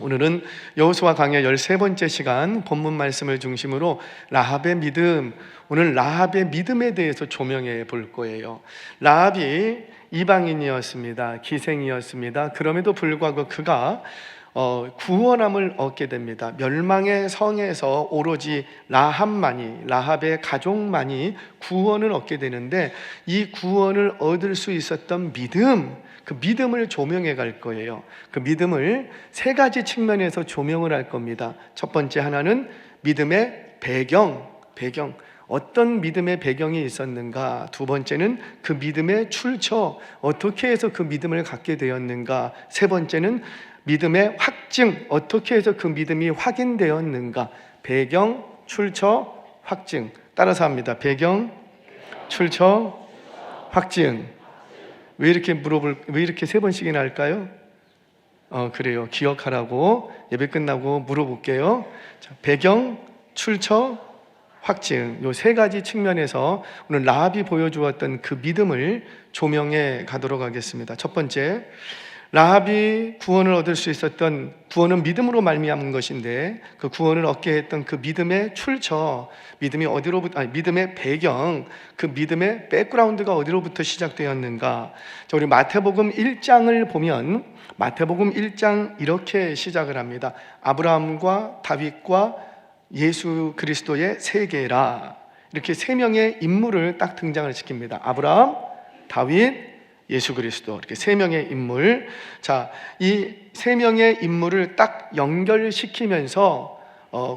오늘은 여호수아 강해 13번째 시간 본문 말씀을 중심으로 라합의 믿음, 오늘 라합의 믿음에 대해서 조명해 볼 거예요. 라합이 이방인이었습니다. 기생이었습니다. 그럼에도 불구하고 그가 구원함을 얻게 됩니다. 멸망의 성에서 오로지 라합의 가족만이 구원을 얻게 되는데, 이 구원을 얻을 수 있었던 믿음, 그 믿음을 조명해 갈 거예요. 그 믿음을 세 가지 측면에서 조명을 할 겁니다. 첫 번째 하나는 믿음의 배경. 어떤 믿음의 배경이 있었는가? 두 번째는 그 믿음의 출처, 어떻게 해서 그 믿음을 갖게 되었는가? 세 번째는 믿음의 확증, 어떻게 해서 그 믿음이 확인되었는가? 배경, 출처, 확증. 따라서 합니다. 배경, 출처, 확증. 왜 이렇게 세 번씩이나 할까요? 그래요. 기억하라고. 예배 끝나고 물어볼게요. 자, 배경, 출처, 확증. 요 세 가지 측면에서 오늘 라합이 보여주었던 그 믿음을 조명해 가도록 하겠습니다. 첫 번째, 라합이 구원을 얻을 수 있었던, 구원은 믿음으로 말미암은 것인데, 그 구원을 얻게 했던 그 믿음의 출처, 믿음의 배경, 그 믿음의 백그라운드가 어디로부터 시작되었는가? 자, 우리 마태복음 1장을 보면 마태복음 1장 이렇게 시작을 합니다. 아브라함과 다윗과 예수 그리스도의 세계라. 이렇게 세 명의 인물을 딱 등장을 시킵니다. 아브라함, 다윗, 예수 그리스도, 이렇게 세 명의 인물. 자, 이 세 명의 인물을 딱 연결시키면서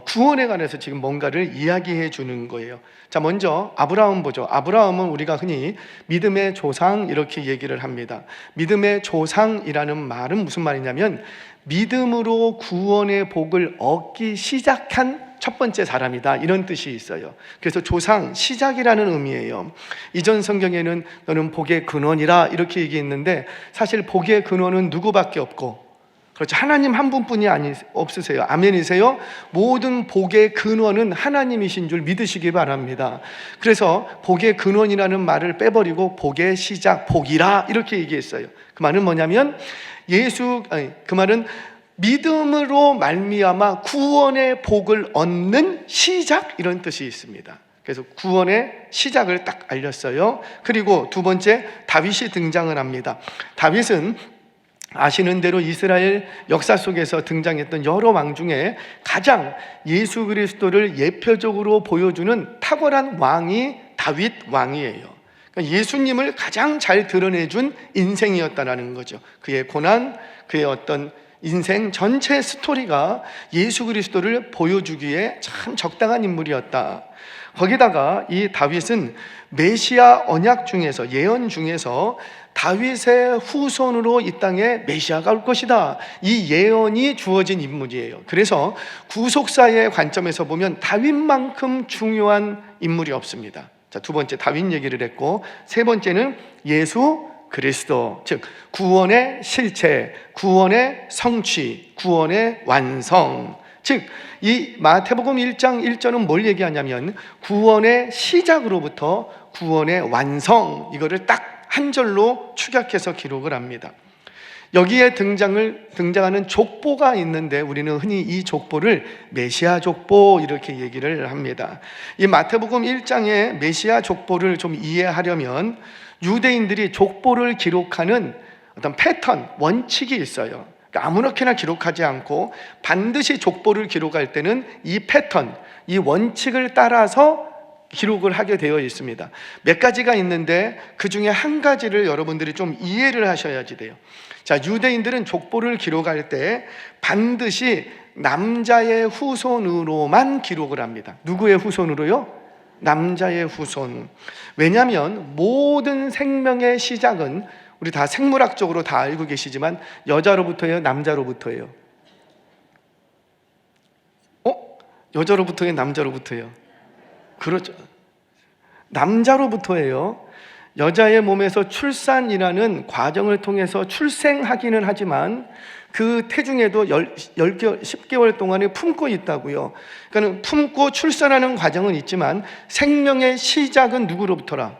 구원에 관해서 지금 뭔가를 이야기해 주는 거예요. 자, 먼저 아브라함 보죠. 아브라함은 우리가 흔히 믿음의 조상 이렇게 얘기를 합니다. 믿음의 조상이라는 말은 무슨 말이냐면, 믿음으로 구원의 복을 얻기 시작한 첫 번째 사람이다, 이런 뜻이 있어요. 그래서 조상, 시작이라는 의미예요. 이전 성경에는 너는 복의 근원이라 이렇게 얘기했는데, 사실 복의 근원은 누구밖에 없고, 그렇죠, 하나님 한 분뿐이 없으세요. 아멘이세요? 모든 복의 근원은 하나님이신 줄 믿으시기 바랍니다. 그래서 복의 근원이라는 말을 빼버리고 복의 시작, 복이라 이렇게 얘기했어요. 그 말은 뭐냐면, 그 말은 믿음으로 말미암아 구원의 복을 얻는 시작, 이런 뜻이 있습니다. 그래서 구원의 시작을 딱 알렸어요. 그리고 두 번째, 다윗이 등장을 합니다. 다윗은 아시는 대로 이스라엘 역사 속에서 등장했던 여러 왕 중에 가장 예수 그리스도를 예표적으로 보여주는 탁월한 왕이 다윗 왕이에요. 그러니까 예수님을 가장 잘 드러내준 인생이었다는 거죠. 그의 고난, 그의 어떤 인생 전체 스토리가 예수 그리스도를 보여주기에 참 적당한 인물이었다. 거기다가 이 다윗은 메시아 언약 중에서, 예언 중에서 다윗의 후손으로 이 땅에 메시아가 올 것이다, 이 예언이 주어진 인물이에요. 그래서 구속사의 관점에서 보면 다윗만큼 중요한 인물이 없습니다. 자, 두 번째 다윗 얘기를 했고, 세 번째는 예수 그리스도, 즉 구원의 실체, 구원의 성취, 구원의 완성. 즉 이 마태복음 1장 1절은 뭘 얘기하냐면, 구원의 시작으로부터 구원의 완성, 이거를 딱 한 절로 축약해서 기록을 합니다. 여기에 등장하는 족보가 있는데, 우리는 흔히 이 족보를 메시아 족보 이렇게 얘기를 합니다. 이 마태복음 1장의 메시아 족보를 좀 이해하려면 유대인들이 족보를 기록하는 어떤 패턴, 원칙이 있어요. 그러니까 아무렇게나 기록하지 않고 반드시 족보를 기록할 때는 이 패턴, 이 원칙을 따라서 기록을 하게 되어 있습니다. 몇 가지가 있는데 그 중에 한 가지를 여러분들이 좀 이해를 하셔야지 돼요. 자, 유대인들은 족보를 기록할 때 반드시 남자의 후손으로만 기록을 합니다. 누구의 후손으로요? 남자의 후손. 왜냐하면 모든 생명의 시작은, 우리 다 생물학적으로 다 알고 계시지만, 여자로부터예요, 남자로부터예요? 여자로부터예요, 남자로부터예요? 그렇죠, 남자로부터예요. 여자의 몸에서 출산이라는 과정을 통해서 출생하기는 하지만 그 태중에도 10개월 동안에 품고 있다고요. 그러니까 품고 출산하는 과정은 있지만 생명의 시작은 누구로부터라?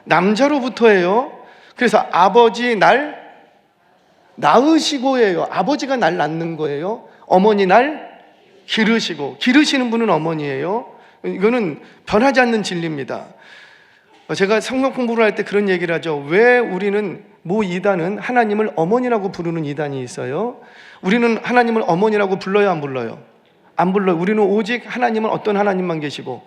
남자로부터예요. 그래서 아버지 날 낳으시고예요. 아버지가 날 낳는 거예요. 어머니 날 기르시고, 기르시는 분은 어머니예요. 이거는 변하지 않는 진리입니다. 제가 성경 공부를 할 때 그런 얘기를 하죠. 왜 우리는 모 이단은 하나님을 어머니라고 부르는 이단이 있어요? 우리는 하나님을 어머니라고 불러요, 안 불러요? 안 불러요. 우리는 오직 하나님은 어떤 하나님만 계시고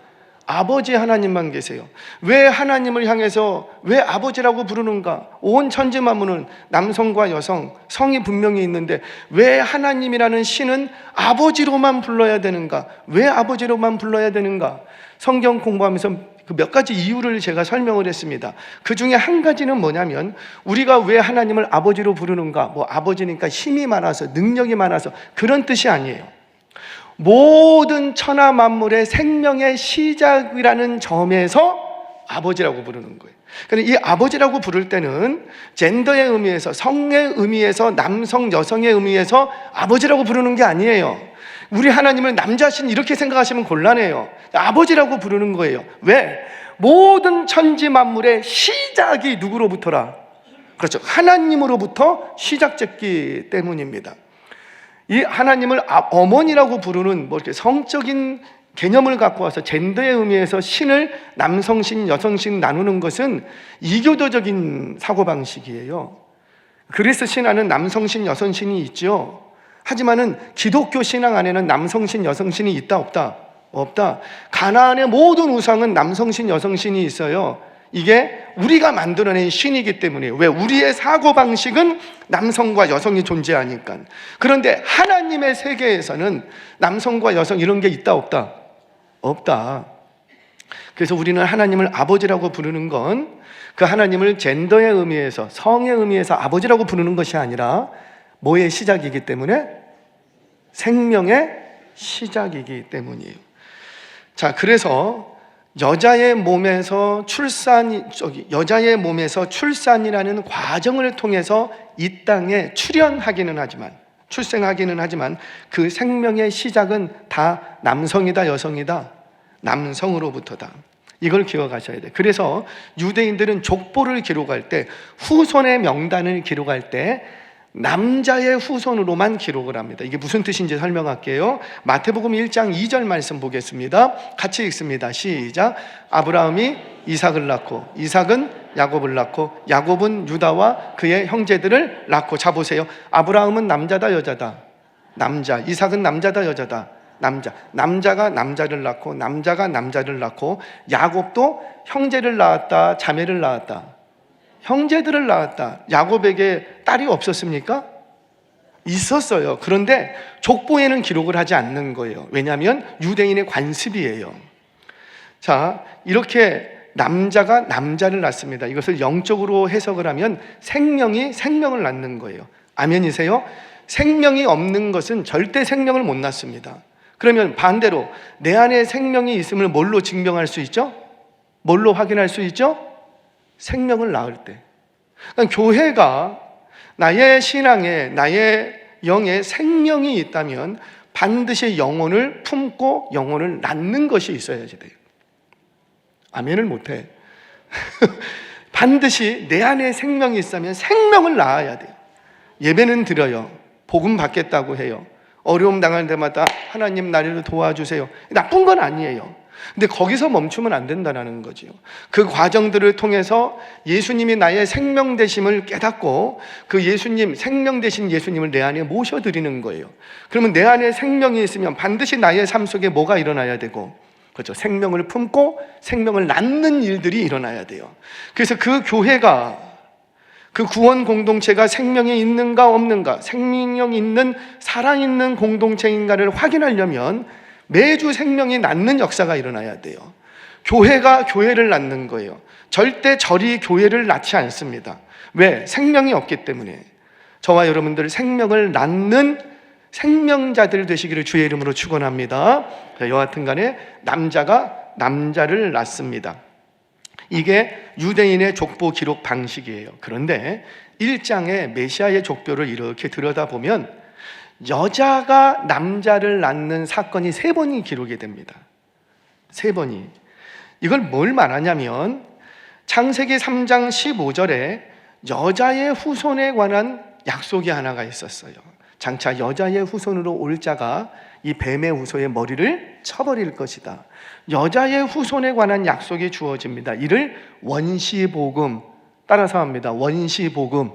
아버지 하나님만 계세요. 왜 하나님을 향해서 왜 아버지라고 부르는가? 온 천지 만물은 남성과 여성, 성이 분명히 있는데 왜 하나님이라는 신은 아버지로만 불러야 되는가? 왜 아버지로만 불러야 되는가? 성경 공부하면서 그 몇 가지 이유를 제가 설명을 했습니다. 그 중에 한 가지는 뭐냐면, 우리가 왜 하나님을 아버지로 부르는가? 뭐 아버지니까 힘이 많아서, 능력이 많아서, 그런 뜻이 아니에요. 모든 천하 만물의 생명의 시작이라는 점에서 아버지라고 부르는 거예요. 그러니까 이 아버지라고 부를 때는 젠더의 의미에서, 성의 의미에서, 남성, 여성의 의미에서 아버지라고 부르는 게 아니에요. 우리 하나님을 남자신 이렇게 생각하시면 곤란해요. 아버지라고 부르는 거예요. 왜? 모든 천지 만물의 시작이 누구로부터라? 그렇죠. 하나님으로부터 시작됐기 때문입니다. 이 하나님을 어머니라고 부르는 뭐 이렇게 성적인 개념을 갖고 와서 젠더의 의미에서 신을 남성신, 여성신 나누는 것은 이교도적인 사고방식이에요. 그리스 신화는 남성신, 여성신이 있죠. 하지만은 기독교 신앙 안에는 남성신, 여성신이 있다 없다? 없다. 가나안의 모든 우상은 남성신, 여성신이 있어요. 이게 우리가 만들어낸 신이기 때문에. 왜? 우리의 사고방식은 남성과 여성이 존재하니까. 그런데 하나님의 세계에서는 남성과 여성 이런 게 있다 없다? 없다. 그래서 우리는 하나님을 아버지라고 부르는 건 그 하나님을 젠더의 의미에서, 성의 의미에서 아버지라고 부르는 것이 아니라 뭐의 시작이기 때문에? 생명의 시작이기 때문이에요. 자, 그래서 여자의 몸에서 출산이라는 과정을 통해서 이 땅에 출현하기는 하지만, 출생하기는 하지만 그 생명의 시작은 다 남성이다, 여성이다? 남성으로부터다. 이걸 기억하셔야 돼요. 그래서 유대인들은 족보를 기록할 때, 후손의 명단을 기록할 때 남자의 후손으로만 기록을 합니다. 이게 무슨 뜻인지 설명할게요. 마태복음 1장 2절 말씀 보겠습니다. 같이 읽습니다. 시작. 아브라함이 이삭을 낳고, 이삭은 야곱을 낳고, 야곱은 유다와 그의 형제들을 낳고. 자, 보세요. 아브라함은 남자다, 여자다? 남자. 이삭은 남자다, 여자다? 남자. 남자가 남자를 낳고, 남자가 남자를 낳고, 야곱도 형제를 낳았다, 자매를 낳았다? 형제들을 낳았다. 야곱에게 딸이 없었습니까? 있었어요. 그런데 족보에는 기록을 하지 않는 거예요. 왜냐하면 유대인의 관습이에요. 자, 이렇게 남자가 남자를 낳습니다. 이것을 영적으로 해석을 하면 생명이 생명을 낳는 거예요. 아멘이세요? 생명이 없는 것은 절대 생명을 못 낳습니다. 그러면 반대로 내 안에 생명이 있음을 뭘로 증명할 수 있죠? 뭘로 확인할 수 있죠? 생명을 낳을 때. 그러니까 교회가 나의 신앙에, 나의 영에 생명이 있다면 반드시 영혼을 품고 영혼을 낳는 것이 있어야지 돼요. 아멘을 못해. 반드시 내 안에 생명이 있으면 생명을 낳아야 돼요. 예배는 드려요. 복음 받겠다고 해요. 어려움 당할 때마다 하나님 나를 도와주세요. 나쁜 건 아니에요. 근데 거기서 멈추면 안 된다는 거죠. 그 과정들을 통해서 예수님이 나의 생명 되심을 깨닫고 그 예수님, 생명 되신 예수님을 내 안에 모셔드리는 거예요. 그러면 내 안에 생명이 있으면 반드시 나의 삶 속에 뭐가 일어나야 되고, 그렇죠, 생명을 품고 생명을 낳는 일들이 일어나야 돼요. 그래서 그 교회가, 그 구원 공동체가 생명이 있는가 없는가, 생명 있는 살아있는 공동체인가를 확인하려면 매주 생명이 낳는 역사가 일어나야 돼요. 교회가 교회를 낳는 거예요. 절대 절이 교회를 낳지 않습니다. 왜? 생명이 없기 때문에. 저와 여러분들 생명을 낳는 생명자들 되시기를 주의 이름으로 축원합니다. 여하튼 간에 남자가 남자를 낳습니다. 이게 유대인의 족보 기록 방식이에요. 그런데 1장의 메시아의 족보를 이렇게 들여다보면 여자가 남자를 낳는 사건이 3번이 기록이 됩니다. 3번이. 이걸 뭘 말하냐면 창세기 3장 15절에 여자의 후손에 관한 약속이 하나가 있었어요. 장차 여자의 후손으로 올 자가 이 뱀의 후손의 머리를 쳐버릴 것이다. 여자의 후손에 관한 약속이 주어집니다. 이를 원시복음, 따라서 합니다. 원시복음.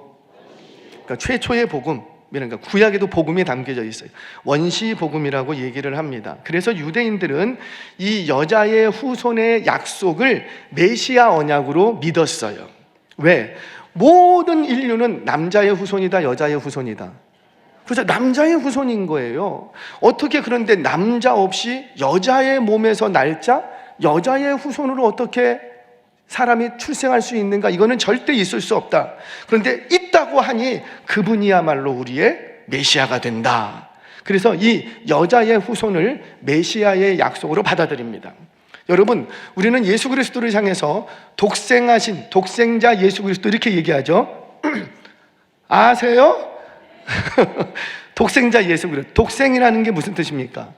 그러니까 최초의 복음, 그러니까 구약에도 복음이 담겨져 있어요. 원시복음이라고 얘기를 합니다. 그래서 유대인들은 이 여자의 후손의 약속을 메시아 언약으로 믿었어요. 왜? 모든 인류는 남자의 후손이다, 여자의 후손이다. 그래서 남자의 후손인 거예요. 어떻게 그런데 남자 없이 여자의 몸에서 날짜, 여자의 후손으로 어떻게 사람이 출생할 수 있는가? 이거는 절대 있을 수 없다. 그런데 있다고 하니 그분이야말로 우리의 메시아가 된다. 그래서 이 여자의 후손을 메시아의 약속으로 받아들입니다. 여러분, 우리는 예수 그리스도를 향해서 독생하신 독생자 예수 그리스도 이렇게 얘기하죠. 아세요? 독생자 예수 그리스도. 독생이라는 게 무슨 뜻입니까?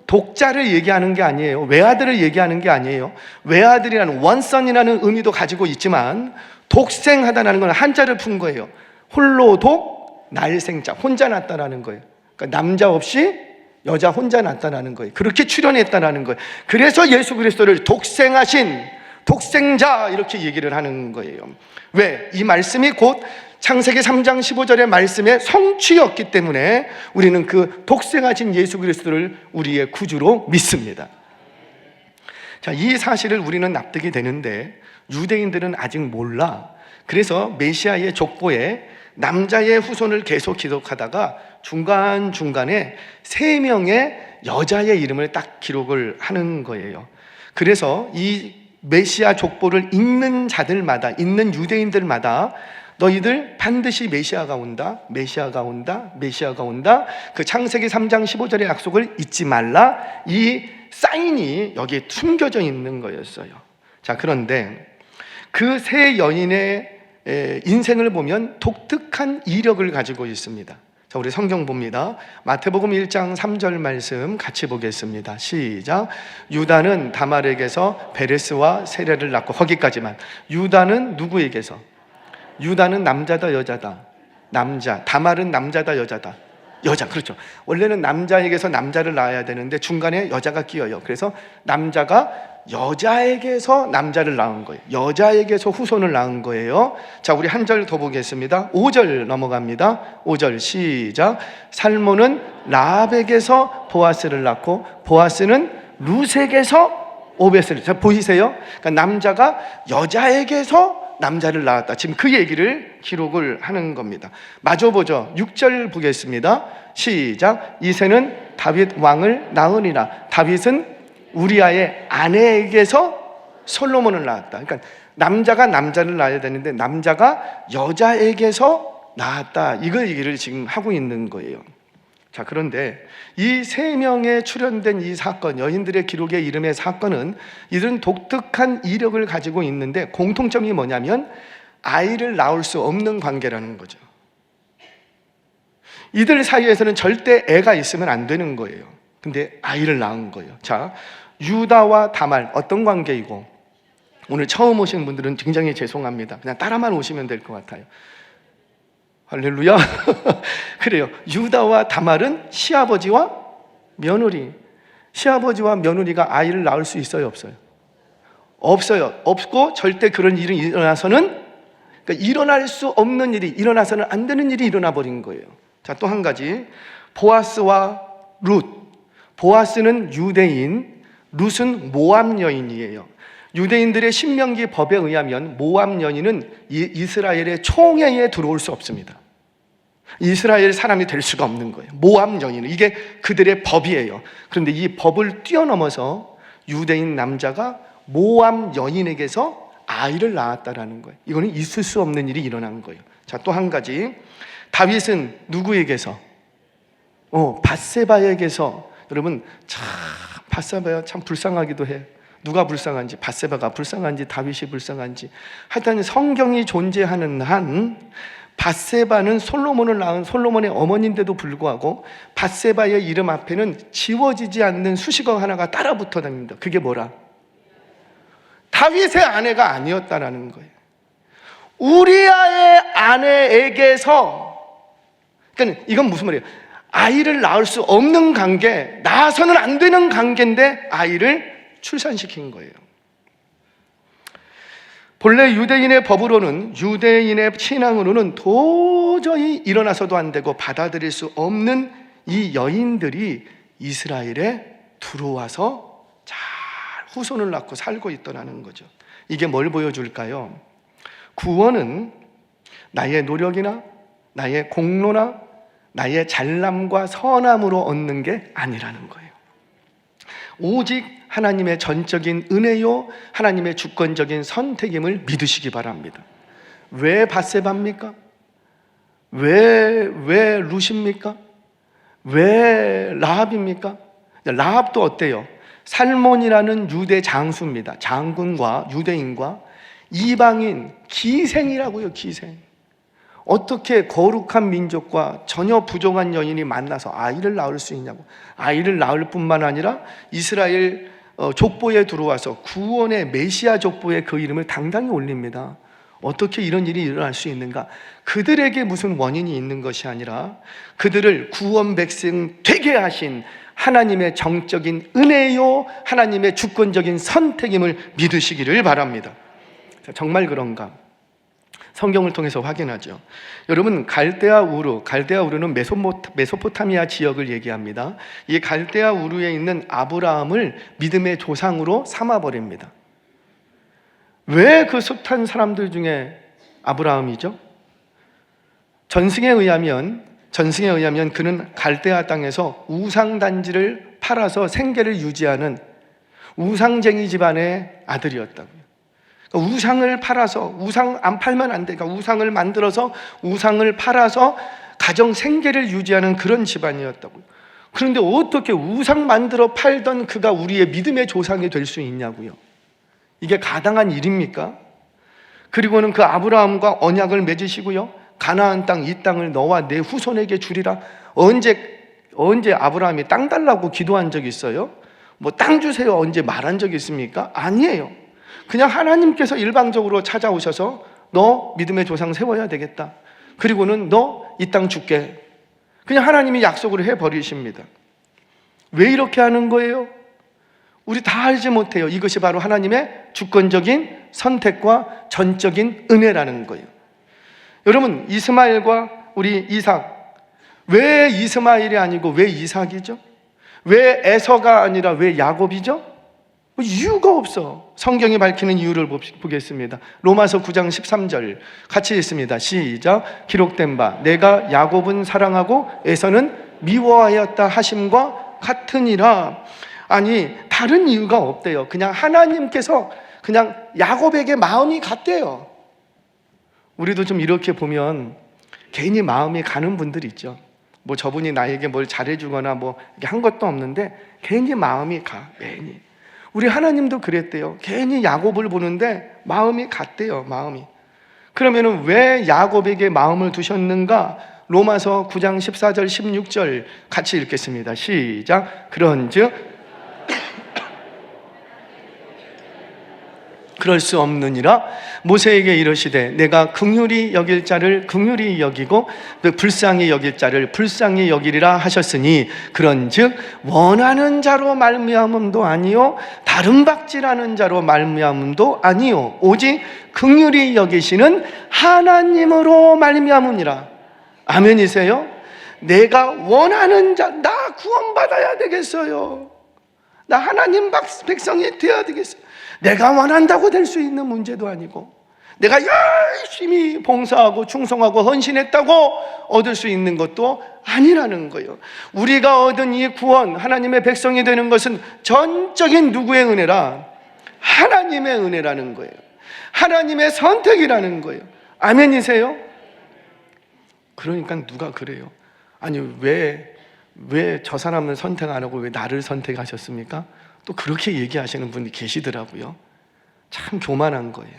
독자를 얘기하는 게 아니에요. 외아들을 얘기하는 게 아니에요. 외아들이라는 원선이라는 의미도 가지고 있지만 독생하다라는 건 한자를 푼 거예요. 홀로 독, 날생자, 혼자 낳았다라는 거예요. 그러니까 남자 없이 여자 혼자 낳았다라는 거예요. 그렇게 출현했다라는 거예요. 그래서 예수 그리스도를 독생하신 독생자 이렇게 얘기를 하는 거예요. 왜? 이 말씀이 곧 창세기 3장 15절의 말씀의 성취였기 때문에 우리는 그 독생하신 예수 그리스도를 우리의 구주로 믿습니다. 자, 이 사실을 우리는 납득이 되는데 유대인들은 아직 몰라. 그래서 메시아의 족보에 남자의 후손을 계속 기록하다가 중간중간에 3명의 여자의 이름을 딱 기록을 하는 거예요. 그래서 이 메시아 족보를 읽는 자들마다, 읽는 유대인들마다 너희들 반드시 메시아가 온다, 메시아가 온다, 메시아가 온다. 그 창세기 3장 15절의 약속을 잊지 말라. 이 사인이 여기에 숨겨져 있는 거였어요. 자, 그런데 그 세 여인의 인생을 보면 독특한 이력을 가지고 있습니다. 자, 우리 성경 봅니다. 마태복음 1장 3절 말씀 같이 보겠습니다. 시작. 유다는 다말에게서 베레스와 세레를 낳고, 거기까지만. 유다는 누구에게서? 유다는 남자다, 여자다? 남자. 다말은 남자다, 여자다? 여자. 그렇죠. 원래는 남자에게서 남자를 낳아야 되는데 중간에 여자가 끼어요. 그래서 남자가 여자에게서 남자를 낳은 거예요. 여자에게서 후손을 낳은 거예요. 자, 우리 한 절 더 보겠습니다. 5절 넘어갑니다. 5절 시작. 살몬은 라합에게서 보아스를 낳고, 보아스는 룻에게서 오벳을. 자, 보이세요? 그러니까 남자가 여자에게서 남자를 낳았다. 지금 그 얘기를 기록을 하는 겁니다. 마저 보죠. 6절 보겠습니다. 시작. 이새는 다윗 왕을 낳으니라. 다윗은 우리아의 아내에게서 솔로몬을 낳았다. 그러니까 남자가 남자를 낳아야 되는데 남자가 여자에게서 낳았다. 이걸 얘기를 지금 하고 있는 거예요. 자, 그런데 이 3명의 출현된 이 사건, 여인들의 기록의 이름의 사건은 이들은 독특한 이력을 가지고 있는데 공통점이 뭐냐면 아이를 낳을 수 없는 관계라는 거죠. 이들 사이에서는 절대 애가 있으면 안 되는 거예요. 근데 아이를 낳은 거예요. 자, 유다와 다말 어떤 관계이고, 오늘 처음 오신 분들은 굉장히 죄송합니다. 그냥 따라만 오시면 될 것 같아요. 할렐루야. 그래요. 유다와 다말은 시아버지와 며느리. 시아버지와 며느리가 아이를 낳을 수 있어요, 없어요? 없어요. 없고 절대 그런 일이 일어나서는, 그러니까 일어날 수 없는 일이, 일어나서는 안 되는 일이 일어나 버린 거예요. 자, 또 한 가지. 보아스와 룻. 보아스는 유대인, 룻은 모압 여인이에요. 유대인들의 신명기 법에 의하면 모압 여인은 이스라엘의 총회에 들어올 수 없습니다. 이스라엘 사람이 될 수가 없는 거예요. 모압 여인은 이게 그들의 법이에요. 그런데 이 법을 뛰어넘어서 유대인 남자가 모압 여인에게서 아이를 낳았다라는 거예요. 이거는 있을 수 없는 일이 일어난 거예요. 자, 또 한 가지. 다윗은 누구에게서? 밧세바에게서. 여러분, 참 밧세바가 참 불쌍하기도 해. 누가 불쌍한지, 밧세바가 불쌍한지, 다윗이 불쌍한지. 하여튼 성경이 존재하는 한 밧세바는 솔로몬을 낳은 솔로몬의 어머니인데도 불구하고 밧세바의 이름 앞에는 지워지지 않는 수식어 하나가 따라 붙어 다닙니다. 그게 뭐라? 다윗의 아내가 아니었다라는 거예요. 우리아의 아내에게서, 그러니까 이건 무슨 말이에요? 아이를 낳을 수 없는 관계, 낳아서는 안 되는 관계인데 아이를 출산시킨 거예요. 본래 유대인의 법으로는, 유대인의 신앙으로는 도저히 일어나서도 안 되고 받아들일 수 없는 이 여인들이 이스라엘에 들어와서 잘 후손을 낳고 살고 있더라는 거죠. 이게 뭘 보여줄까요? 구원은 나의 노력이나 나의 공로나 나의 잘남과 선함으로 얻는 게 아니라는 거예요. 오직 하나님의 전적인 은혜요, 하나님의 주권적인 선택임을 믿으시기 바랍니다. 왜 밧세바입니까? 왜 룻입니까? 왜 라합입니까? 라합도 어때요? 살몬이라는 유대 장수입니다. 장군과 유대인과 이방인, 기생이라고요, 기생. 어떻게 거룩한 민족과 전혀 부정한 여인이 만나서 아이를 낳을 수 있냐고. 아이를 낳을 뿐만 아니라 이스라엘 족보에 들어와서 구원의 메시아 족보에 그 이름을 당당히 올립니다. 어떻게 이런 일이 일어날 수 있는가? 그들에게 무슨 원인이 있는 것이 아니라 그들을 구원 백성 되게 하신 하나님의 정적인 은혜요, 하나님의 주권적인 선택임을 믿으시기를 바랍니다. 정말 그런가? 성경을 통해서 확인하죠. 여러분, 갈대아 우르는 메소포타미아 지역을 얘기합니다. 이 갈대아 우르에 있는 아브라함을 믿음의 조상으로 삼아버립니다. 왜 그 숱한 사람들 중에 아브라함이죠? 전승에 의하면 그는 갈대아 땅에서 우상단지를 팔아서 생계를 유지하는 우상쟁이 집안의 아들이었다고요. 그러니까 우상을 팔아서, 우상 안 팔면 안 돼. 그러니까 우상을 만들어서 우상을 팔아서 가정 생계를 유지하는 그런 집안이었다고요. 그런데 어떻게 우상 만들어 팔던 그가 우리의 믿음의 조상이 될 수 있냐고요. 이게 가당한 일입니까? 그리고는 그 아브라함과 언약을 맺으시고요, 가나안 땅, 이 땅을 너와 내 후손에게 주리라. 언제 아브라함이 땅 달라고 기도한 적이 있어요? 뭐 땅 주세요 언제 말한 적이 있습니까? 아니에요. 그냥 하나님께서 일방적으로 찾아오셔서 너 믿음의 조상 세워야 되겠다. 그리고는 너 이 땅 줄게. 그냥 하나님이 약속을 해버리십니다. 왜 이렇게 하는 거예요? 우리 다 알지 못해요. 이것이 바로 하나님의 주권적인 선택과 전적인 은혜라는 거예요. 여러분, 이스마엘과 우리 이삭, 왜 이스마엘이 아니고 왜 이삭이죠? 왜 에서가 아니라 왜 야곱이죠? 이유가 없어. 성경이 밝히는 이유를 보겠습니다. 로마서 9장 13절 같이 읽습니다. 시작. 기록된 바 내가 야곱은 사랑하고 에서는 미워하였다 하심과 같으니라. 아니, 다른 이유가 없대요. 그냥 하나님께서 그냥 야곱에게 마음이 갔대요. 우리도 좀 이렇게 보면 괜히 마음이 가는 분들 있죠. 뭐 저분이 나에게 뭘 잘해주거나 뭐 한 것도 없는데 괜히 마음이 가. 괜히. 우리 하나님도 그랬대요. 괜히 야곱을 보는데 마음이 갔대요. 마음이. 그러면은 왜 야곱에게 마음을 두셨는가? 로마서 9장 14절 16절 같이 읽겠습니다. 시작. 그런즉 그럴 수 없느니라. 모세에게 이르시되 내가 긍휼히 여길 자를 긍휼히 여기고 불쌍히 여길 자를 불쌍히 여기리라 하셨으니 그런즉 원하는 자로 말미암음도 아니요 다른 박질하는 자로 말미암음도 아니요 오직 긍휼히 여기시는 하나님으로 말미암으니라. 아멘이세요? 내가 원하는 자, 나 구원받아야 되겠어요. 나 하나님 백성이 되어야 되겠어요. 내가 원한다고 될 수 있는 문제도 아니고 내가 열심히 봉사하고 충성하고 헌신했다고 얻을 수 있는 것도 아니라는 거예요. 우리가 얻은 이 구원, 하나님의 백성이 되는 것은 전적인 누구의 은혜라? 하나님의 은혜라는 거예요. 하나님의 선택이라는 거예요. 아멘이세요? 그러니까 누가 그래요? 아니 왜 저 사람을 선택 안 하고 왜 나를 선택하셨습니까? 또 그렇게 얘기하시는 분이 계시더라고요. 참 교만한 거예요.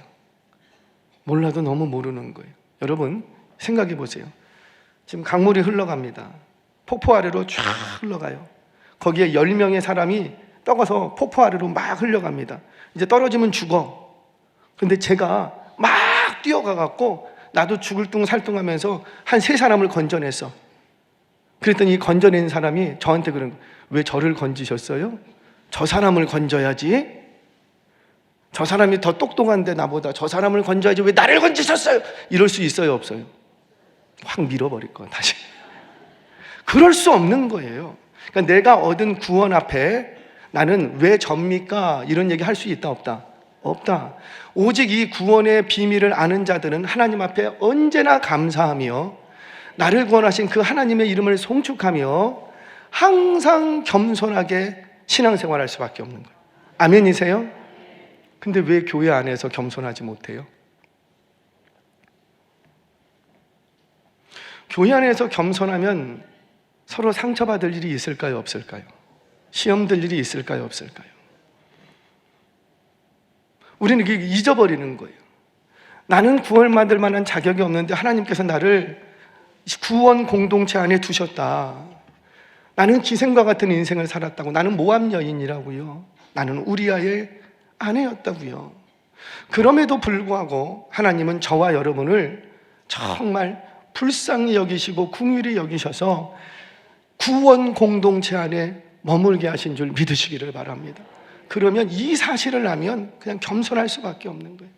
몰라도 너무 모르는 거예요. 여러분 생각해 보세요. 지금 강물이 흘러갑니다. 폭포 아래로 쫙 흘러가요. 거기에 10명의 사람이 떠가서 폭포 아래로 막 흘러갑니다. 이제 떨어지면 죽어. 근데 제가 막 막 뛰어가갖고 나도 죽을 둥 살둥하면서 한 3사람을 건져냈어. 그랬더니 이 건져낸 사람이 저한테 그런 거예요. 왜 저를 건지셨어요? 저 사람을 건져야지. 저 사람이 더 똑똑한데 나보다 저 사람을 건져야지 왜 나를 건지셨어요? 이럴 수 있어요, 없어요? 확 밀어버릴 거야, 다시. 그럴 수 없는 거예요. 그러니까 내가 얻은 구원 앞에 나는 왜 접니까? 이런 얘기 할 수 있다, 없다? 없다. 오직 이 구원의 비밀을 아는 자들은 하나님 앞에 언제나 감사하며 나를 구원하신 그 하나님의 이름을 송축하며 항상 겸손하게 신앙생활할 수밖에 없는 거예요. 아멘이세요? 근데 왜 교회 안에서 겸손하지 못해요? 교회 안에서 겸손하면 서로 상처받을 일이 있을까요, 없을까요? 시험 들 일이 있을까요, 없을까요? 우리는 이게 잊어버리는 거예요. 나는 구원받을 만한 자격이 없는데 하나님께서 나를 구원 공동체 안에 두셨다. 나는 기생과 같은 인생을 살았다고. 나는 모압 여인이라고요. 나는 우리아의 아내였다고요. 그럼에도 불구하고 하나님은 저와 여러분을 정말 불쌍히 여기시고 긍휼히 여기셔서 구원 공동체 안에 머물게 하신 줄 믿으시기를 바랍니다. 그러면 이 사실을 알면 그냥 겸손할 수밖에 없는 거예요.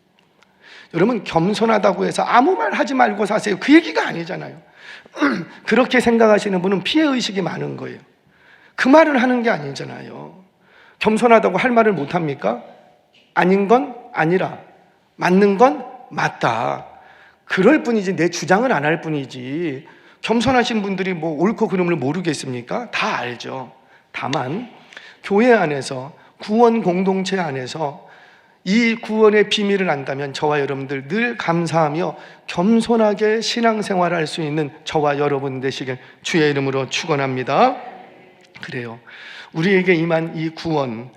여러분, 겸손하다고 해서 아무 말 하지 말고 사세요, 그 얘기가 아니잖아요. 그렇게 생각하시는 분은 피해의식이 많은 거예요. 그 말을 하는 게 아니잖아요. 겸손하다고 할 말을 못합니까? 아닌 건 아니라 맞는 건 맞다, 그럴 뿐이지 내 주장을 안 할 뿐이지. 겸손하신 분들이 뭐 옳고 그름을 모르겠습니까? 다 알죠. 다만 교회 안에서, 구원 공동체 안에서 이 구원의 비밀을 안다면 저와 여러분들 늘 감사하며 겸손하게 신앙생활할 수 있는 저와 여러분 되시길 주의 이름으로 축원합니다. 그래요. 우리에게 임한 이 구원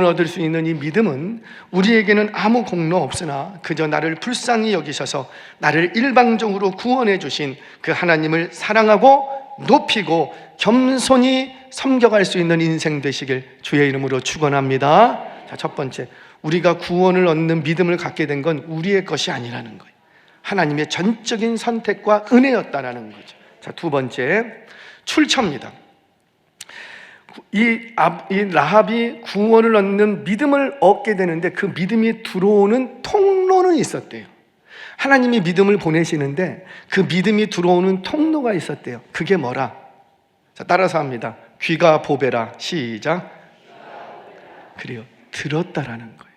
얻을 수 있는 이 믿음은 우리에게는 아무 공로 없으나 그저 나를 불쌍히 여기셔서 나를 일방적으로 구원해 주신 그 하나님을 사랑하고 높이고 겸손히 섬겨갈 수 있는 인생 되시길 주의 이름으로 축원합니다. 자, 첫 번째, 우리가 구원을 얻는 믿음을 갖게 된 건 우리의 것이 아니라는 거예요. 하나님의 전적인 선택과 은혜였다라는 거죠. 자, 두 번째, 출처입니다. 이 라합이 구원을 얻는 믿음을 얻게 되는데 그 믿음이 들어오는 통로는 있었대요. 하나님이 믿음을 보내시는데 그 믿음이 들어오는 통로가 있었대요. 그게 뭐라? 자, 따라서 합니다. 귀가 보배라. 시작. 그래요. 들었다라는 거예요.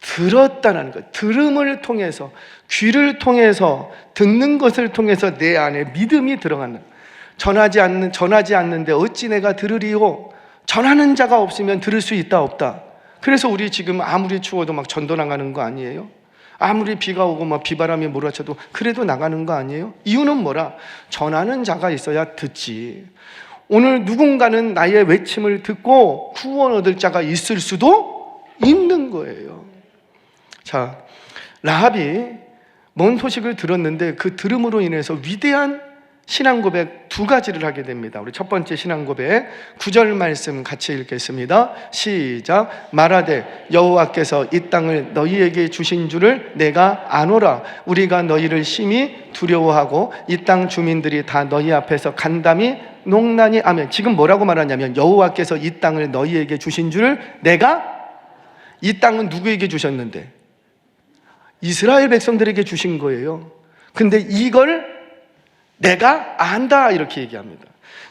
들었다라는 거예요. 들음을 통해서, 귀를 통해서, 듣는 것을 통해서 내 안에 믿음이 들어가는 거예요. 전하지 않는데 어찌 내가 들으리요? 전하는 자가 없으면 들을 수 있다, 없다? 그래서 우리 지금 아무리 추워도 막 전도 나가는 거 아니에요? 아무리 비가 오고 막 비바람이 몰아쳐도 그래도 나가는 거 아니에요? 이유는 뭐라? 전하는 자가 있어야 듣지. 오늘 누군가는 나의 외침을 듣고 구원 얻을 자가 있을 수도 있는 거예요. 자, 라합이 뭔 소식을 들었는데 그 들음으로 인해서 위대한 신앙 고백 2가지를 하게 됩니다. 우리 첫 번째 신앙 고백 9절 말씀 같이 읽겠습니다. 시작. 말하되 여호와께서 이 땅을 너희에게 주신 줄을 내가 아노라. 우리가 너희를 심히 두려워하고 이 땅 주민들이 다 너희 앞에서 간담이 농난이. 아멘. 지금 뭐라고 말하냐면 여호와께서 이 땅을 너희에게 주신 줄을 내가, 이 땅은 누구에게 주셨는데? 이스라엘 백성들에게 주신 거예요. 근데 이걸 내가 안다, 이렇게 얘기합니다.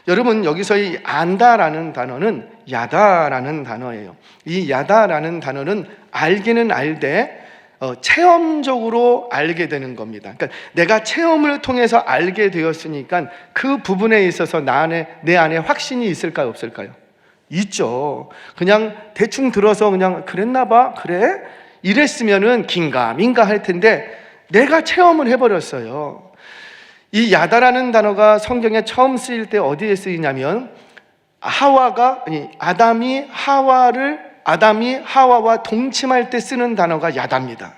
여러분, 여기서 이 안다라는 단어는 야다라는 단어예요. 이 야다라는 단어는 알기는 알되 체험적으로 알게 되는 겁니다. 그러니까 내가 체험을 통해서 알게 되었으니까 그 부분에 있어서 내 안에 확신이 있을까요, 없을까요? 있죠. 그냥 대충 들어서 그냥 그랬나 봐, 그래? 이랬으면은 긴가민가 할 텐데 내가 체험을 해버렸어요. 이 야다라는 단어가 성경에 처음 쓰일 때 어디에 쓰이냐면 아담이 하와와 동침할 때 쓰는 단어가 야다입니다.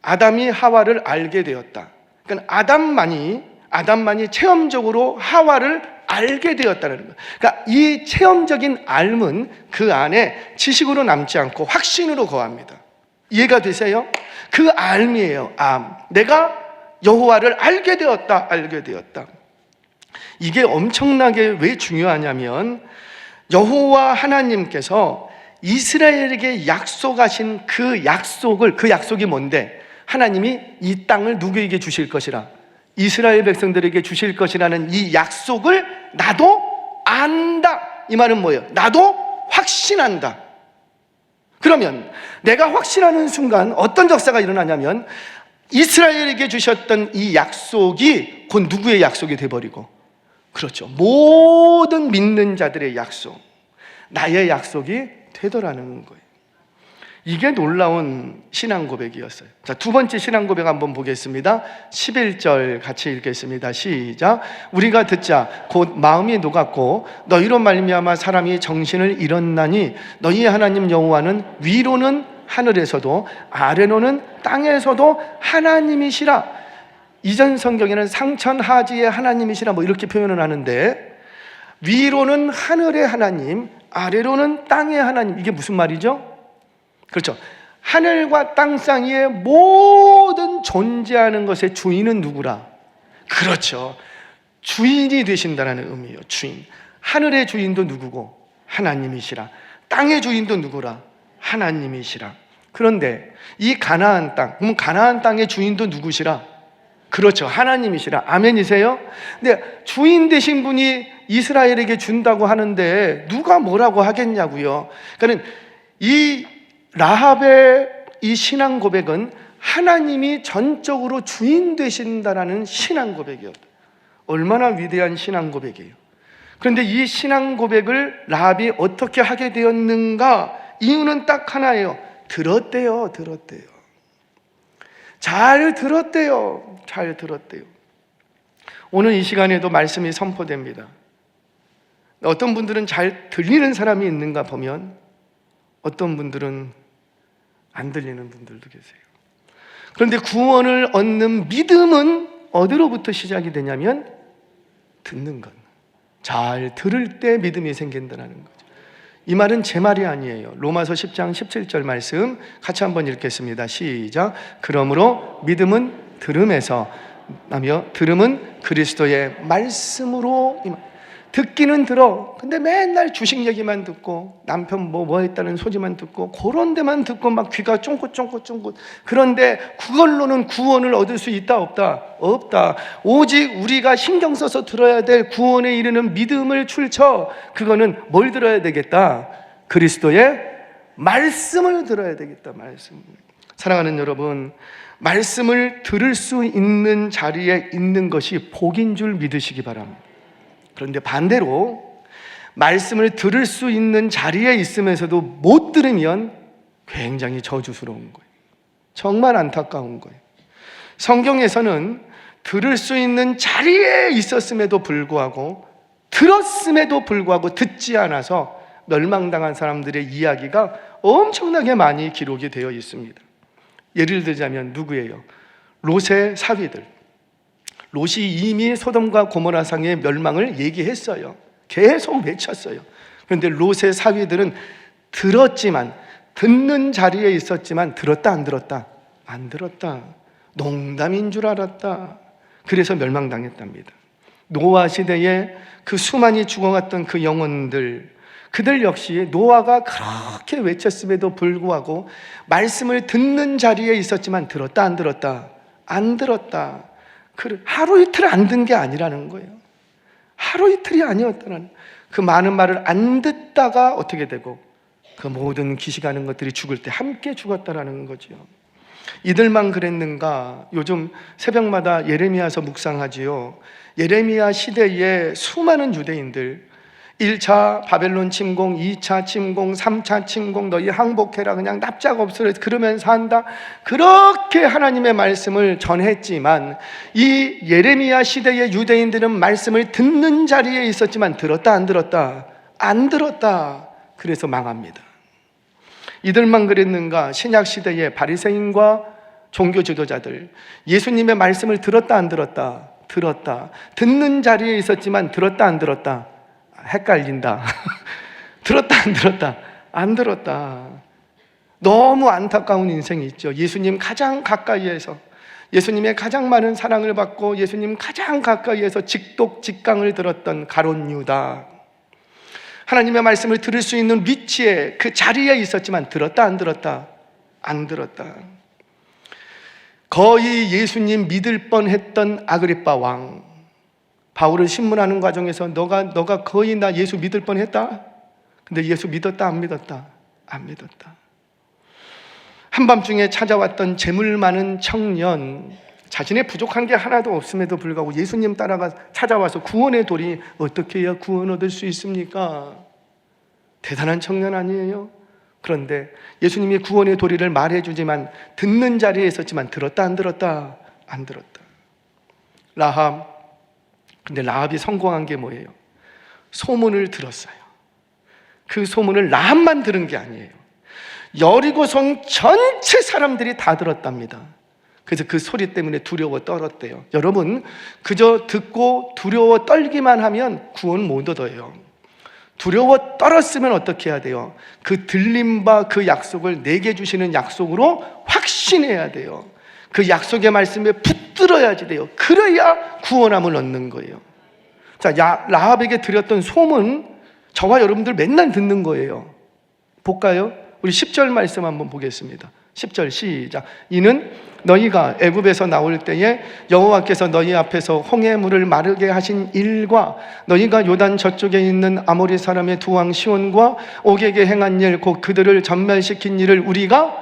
아담이 하와를 알게 되었다. 그러니까 아담만이 체험적으로 하와를 알게 되었다는 거예요. 그러니까 이 체험적인 알은 그 안에 지식으로 남지 않고 확신으로 거합니다. 이해가 되세요? 그 알미예요. 내가 여호와를 알게 되었다. 이게 엄청나게 왜 중요하냐면 여호와 하나님께서 이스라엘에게 약속하신 그 약속이 뭔데? 하나님이 이 땅을 누구에게 주실 것이라, 이스라엘 백성들에게 주실 것이라는 이 약속을 나도 안다. 이 말은 뭐예요? 나도 확신한다. 그러면 내가 확신하는 순간 어떤 역사가 일어나냐면 이스라엘에게 주셨던 이 약속이 곧 누구의 약속이 돼버리고, 그렇죠, 모든 믿는 자들의 약속, 나의 약속이 되더라는 거예요. 이게 놀라운 신앙 고백이었어요. 자, 두 번째 신앙 고백 한번 보겠습니다. 11절 같이 읽겠습니다. 시작. 우리가 듣자 곧 마음이 녹았고 너희로 말미암아 사람이 정신을 잃었나니 너희의 하나님 여호와는 위로는 하늘에서도 아래로는 땅에서도 하나님이시라. 이전 성경에는 상천하지의 하나님이시라 이렇게 표현을 하는데, 위로는 하늘의 하나님, 아래로는 땅의 하나님, 이게 무슨 말이죠? 그렇죠. 하늘과 땅 사이의 모든 존재하는 것의 주인은 누구라? 그렇죠. 주인이 되신다는 의미예요. 주인. 하늘의 주인도 누구고? 하나님이시라. 땅의 주인도 누구라? 하나님이시라. 그런데 이 가나안 땅, 그럼 가나안 땅의 주인도 누구시라? 그렇죠. 하나님이시라. 아멘이세요? 근데 주인 되신 분이 이스라엘에게 준다고 하는데 누가 뭐라고 하겠냐고요. 그러니까 이 라합의 이 신앙 고백은 하나님이 전적으로 주인 되신다라는 신앙 고백이었다. 얼마나 위대한 신앙 고백이에요. 그런데 이 신앙 고백을 라합이 어떻게 하게 되었는가? 이유는 딱 하나예요. 들었대요. 잘 들었대요. 오늘 이 시간에도 말씀이 선포됩니다. 어떤 분들은 잘 들리는 사람이 있는가 보면 어떤 분들은 안 들리는 분들도 계세요. 그런데 구원을 얻는 믿음은 어디로부터 시작이 되냐면 듣는 것. 잘 들을 때 믿음이 생긴다는 거죠. 이 말은 제 말이 아니에요. 로마서 10장 17절 말씀 같이 한번 읽겠습니다. 시작. 그러므로 믿음은 들음에서 나며 들음은 그리스도의 말씀으로. 듣기는 들어. 근데 맨날 주식 얘기만 듣고 남편 뭐 했다는 소리만 듣고 그런 데만 듣고 막 귀가 쫑긋. 그런데 그걸로는 구원을 얻을 수 있다 없다? 없다. 오직 우리가 신경 써서 들어야 될 구원에 이르는 믿음을 출처, 그거는 뭘 들어야 되겠다? 그리스도의 말씀을 들어야 되겠다. 말씀. 사랑하는 여러분, 말씀을 들을 수 있는 자리에 있는 것이 복인 줄 믿으시기 바랍니다. 그런데 반대로 말씀을 들을 수 있는 자리에 있으면서도 못 들으면 굉장히 저주스러운 거예요. 정말 안타까운 거예요. 성경에서는 들을 수 있는 자리에 있었음에도 불구하고, 들었음에도 불구하고 듣지 않아서 멸망당한 사람들의 이야기가 엄청나게 많이 기록이 되어 있습니다. 예를 들자면 누구예요? 롯의 사위들. 롯이 이미 소돔과 고모라 상의 멸망을 얘기했어요. 계속 외쳤어요. 그런데 롯의 사위들은 들었지만, 듣는 자리에 있었지만 들었다 안 들었다? 안 들었다. 농담인 줄 알았다. 그래서 멸망당했답니다. 노아 시대에 그 수많이 죽어갔던 그 영혼들, 그들 역시 노아가 그렇게 외쳤음에도 불구하고 말씀을 듣는 자리에 있었지만 들었다 안 들었다? 안 들었다. 하루 이틀 안 든 게 아니라는 거예요. 하루 이틀이 아니었다는, 그 많은 말을 안 듣다가 어떻게 되고 그 모든 기식하는 것들이 죽을 때 함께 죽었다라는 거죠. 이들만 그랬는가? 요즘 새벽마다 예레미야서 묵상하지요. 예레미야 시대에 수많은 유대인들, 1차 바벨론 침공, 2차 침공, 3차 침공, 너희 항복해라, 그냥 납작 엎으려 그러면서 한다, 그렇게 하나님의 말씀을 전했지만 이 예레미야 시대의 유대인들은 말씀을 듣는 자리에 있었지만 들었다 안 들었다? 안 들었다. 그래서 망합니다. 이들만 그랬는가? 신약 시대의 바리새인과 종교 지도자들, 예수님의 말씀을 들었다 안 들었다? 들었다. 듣는 자리에 있었지만 들었다 안 들었다? 헷갈린다. 들었다 안 들었다? 안 들었다. 너무 안타까운 인생이 있죠. 예수님 가장 가까이에서, 예수님의 가장 많은 사랑을 받고 예수님 가장 가까이에서 직독직강을 들었던 가룟 유다. 하나님의 말씀을 들을 수 있는 위치에, 그 자리에 있었지만 들었다 안 들었다? 안 들었다. 거의 예수님 믿을 뻔했던 아그리빠 왕, 바울을 신문하는 과정에서 너가 거의 나 예수 믿을 뻔했다? 근데 예수 믿었다 안 믿었다? 안 믿었다. 한밤중에 찾아왔던 재물 많은 청년, 자신의 부족한 게 하나도 없음에도 불구하고 예수님 따라가 찾아와서 구원의 도리, 어떻게 해야 구원 얻을 수 있습니까? 대단한 청년 아니에요? 그런데 예수님이 구원의 도리를 말해주지만 듣는 자리에 있었지만 들었다 안 들었다? 안 들었다. 라합, 근데 라합이 성공한 게 뭐예요? 소문을 들었어요. 그 소문을 라합만 들은 게 아니에요. 여리고성 전체 사람들이 다 들었답니다. 그래서 그 소리 때문에 두려워 떨었대요. 여러분, 그저 듣고 두려워 떨기만 하면 구원 못 얻어요. 두려워 떨었으면 어떻게 해야 돼요? 그 들림 바 그 약속을 내게 주시는 약속으로 확신해야 돼요. 그 약속의 말씀에 붙들어야지 돼요. 그래야 구원함을 얻는 거예요. 자, 라합에게 드렸던 소문, 저와 여러분들 맨날 듣는 거예요. 볼까요? 우리 10절 말씀 한번 보겠습니다. 10절 시작. 이는 너희가 애굽에서 나올 때에 여호와께서 너희 앞에서 홍해물을 마르게 하신 일과 너희가 요단 저쪽에 있는 아모리 사람의 두 왕 시온과 옥에게 행한 일, 곧 그들을 전멸시킨 일을 우리가